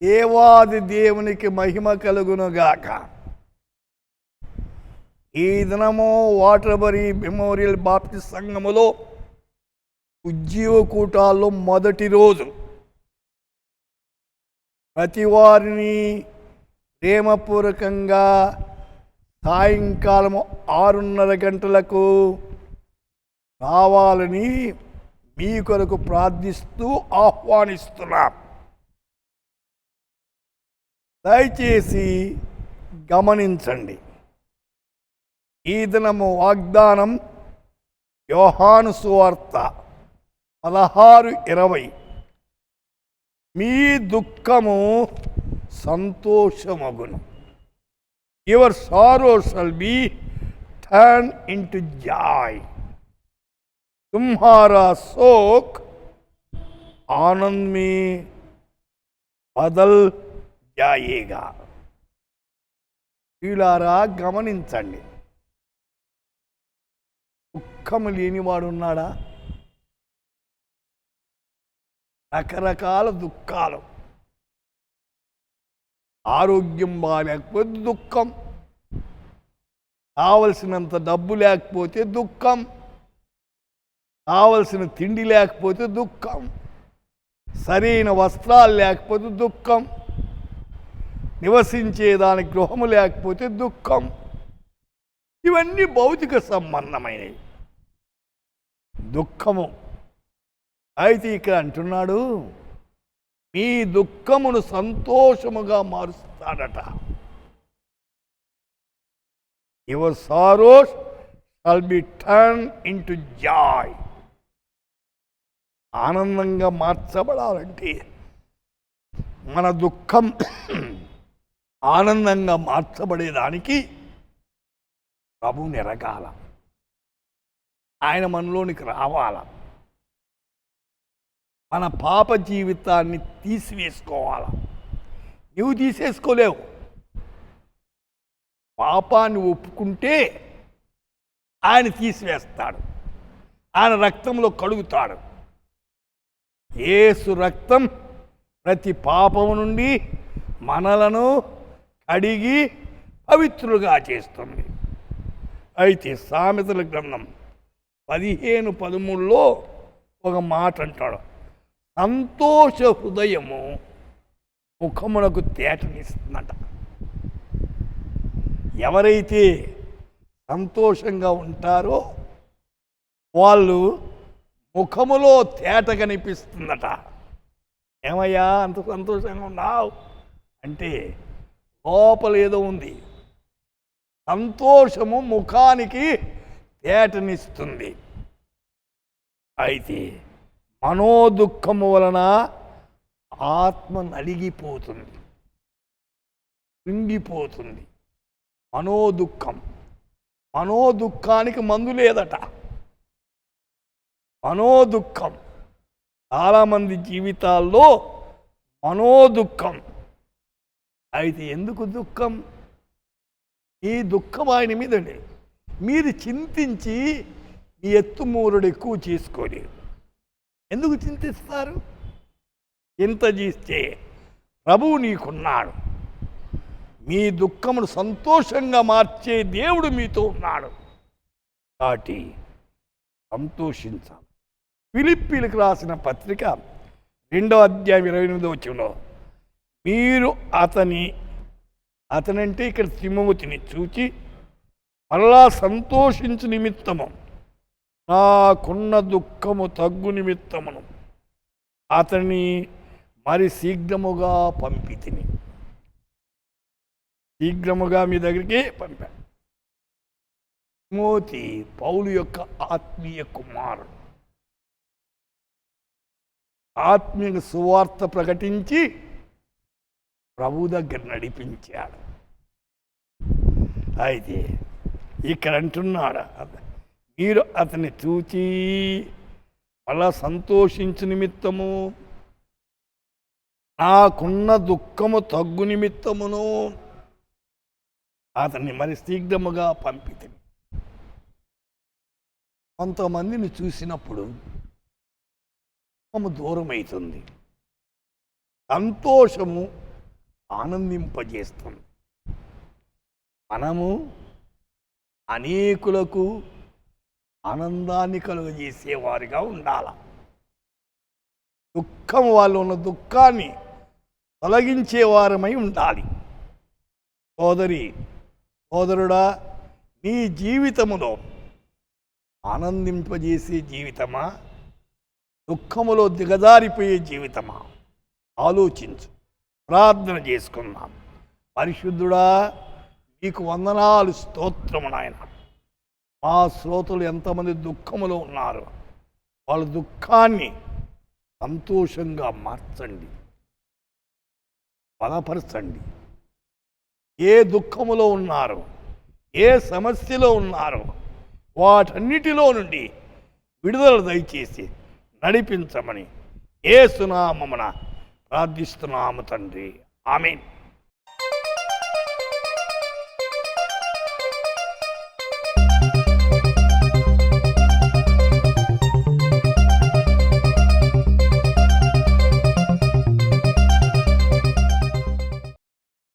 దేవాది దేవునికి మహిమ కలుగునుగాక. ఈ దినము వాటర్బరీ మెమోరియల్ బాప్టిస్ట్ సంఘములో ఉజ్జీవ కూటాల్లో మొదటి రోజు. ప్రతి వారిని ప్రేమపూర్వకంగా సాయంకాలం 6:30 గంటలకు రావాలని మీ కొరకు ప్రార్థిస్తూ ఆహ్వానిస్తున్నాం. దయచేసి గమనించండి. ఈ దినము వాగ్దానం యోహాను సువార్త 16:20. మీ దుఃఖము సంతోషమగును. Your sorrow shall be turn into joy. तुम्हारा शोक आनंद में बदल जाएगा. వీళ్ళారా గమనించండి. దుఃఖము లేనివాడు ఉన్నాడా? రకరకాల దుఃఖాలు. ఆరోగ్యం బాగాలేకపోతే దుఃఖం, కావలసినంత డబ్బు లేకపోతే దుఃఖం, కావలసిన తిండి లేకపోతే దుఃఖం, సరైన వస్త్రాలు లేకపోతే దుఃఖం, నివసించేదానికి గృహము లేకపోతే దుఃఖం. ఇవన్నీ భౌతిక సంబంధమైనవి. దుఃఖము. అయితే ఇక్కడ అంటున్నాడు, మీ దుఃఖమును సంతోషముగా మారుస్తాడట. Your sorrow shall be turn into joy. ఆనందంగా మార్చబడాలంటే మన దుఃఖం ఆనందంగా మార్చబడేదానికి ప్రభువుని ఎరగాల, ఆయన మనలోనికి రావాల, మన పాప జీవితాన్ని తీసివేసుకోవాల. నువ్వు తీసేసుకోలేవు. పాపాన్ని ఒప్పుకుంటే ఆయన తీసివేస్తాడు, ఆయన రక్తంలో కడుగుతాడు. యేసు రక్తం ప్రతి పాపము నుండి మనలను కడిగి పవిత్రులుగా చేస్తుంది. అయితే సామెతల గ్రంథం 15:13లో ఒక మాట అంటాడు, సంతోష హృదయము ముఖమునకు తేటనిస్తుందట. ఎవరైతే సంతోషంగా ఉంటారో వాళ్ళు ముఖములో తేట కనిపిస్తుందట. ఏమయ్యా అంత సంతోషంగా ఉన్నావు అంటే లోపల ఏదో ఉంది. సంతోషము ముఖానికి తేటనిస్తుంది. అయితే మనోదుఃఖము వలన ఆత్మ నలిగిపోతుంది, కృంగిపోతుంది. మనోదుఃఖానికి మందు లేదట. మనోదుఃఖం చాలామంది జీవితాల్లో మనోదుఃఖం. అయితే ఎందుకు దుఃఖం? ఈ దుఃఖం ఆయన మీదండి. మీరు చింతించి మీ ఎత్తుమూరుడు ఎక్కువ చేసుకోలేరు. ఎందుకు చింతిస్తారు? చింత చేస్తే ప్రభువు నీకున్నాడు. మీ దుఃఖమును సంతోషంగా మార్చే దేవుడు మీతో ఉన్నాడు. కాబట్టి సంతోషించాలి. ఫిలిప్పీలకు రాసిన పత్రిక 2:28 మీరు అతనంటే ఇక్కడ తిమోతిని చూచి మరలా సంతోషించు నిమిత్తము నాకున్న దుఃఖము తగ్గు నిమిత్తమును అతన్ని మరి శీఘ్రముగా పంపితిని. శీఘ్రముగా మీ దగ్గరికి పంపాను. తిమోతి పౌలు యొక్క ఆత్మీయ కుమారుడు. ఆత్మీయ సువార్త ప్రకటించి ప్రభు దగ్గర నడిపించాడు. అయితే ఇక్కడ అంటున్నాడు, మీరు అతన్ని చూచి అలా సంతోషించు నిమిత్తము నాకున్న దుఃఖము తగ్గు నిమిత్తమును అతన్ని మరి శీఘ్రముగా పంపితిని. కొంతమందిని చూసినప్పుడు దూరం అవుతుంది. సంతోషము ఆనందింపజేస్తుంది. మనము అనేకులకు ఆనందాన్ని కలుగజేసేవారిగా ఉండాలి. దుఃఖం వాళ్ళు ఉన్న దుఃఖాన్ని తొలగించేవారమై ఉండాలి. సోదరి సోదరుడా, నీ జీవితములో ఆనందింపజేసే జీవితమా, దుఃఖములో దిగజారిపోయే జీవితమా? ఆలోచించు. ప్రార్థన చేసుకుందాం. పరిశుద్ధుడా, మీకు వందనాలు, స్తోత్రము నాయన. మా శ్రోతలు ఎంతమంది దుఃఖములో ఉన్నారు, వాళ్ళ దుఃఖాన్ని సంతోషంగా మార్చండి, బలపరచండి. ఏ దుఃఖములో ఉన్నారో, ఏ సమస్యలో ఉన్నారో వాటన్నిటిలో నుండి విడుదల దయచేసి నడిపించమని యేసు నామమున ప్రార్థిస్తున్నాము తండ్రి. ఆమేన్.